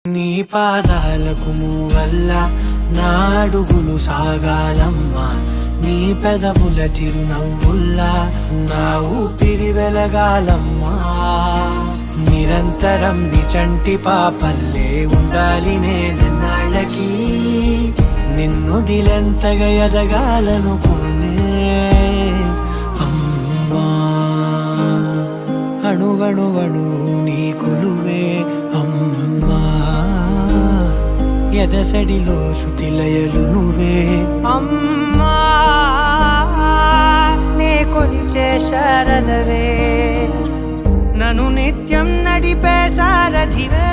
నీ పాదాలకు మూవల్ల నా అడుగులు సాగాలమ్మా, నీ పెదవుల చిరునవ్వుల్లా నా ఊపిరి వెలగాలమ్మా. నిరంతరం నీ చంటి పాపల్లే ఉండాలి నేనన్నాళ్ళకి, నిన్ను దిలెంతగా ఎదగాలనుకోనే అమ్మా. అణువణువణు నీ కొలువే అమ్మా, ఎదసడిలో శృతిలయలు నువ్వే అమ్మా. నే కొలిచే శారదవే, నన్ను నిత్యం నడిపే సారథివే.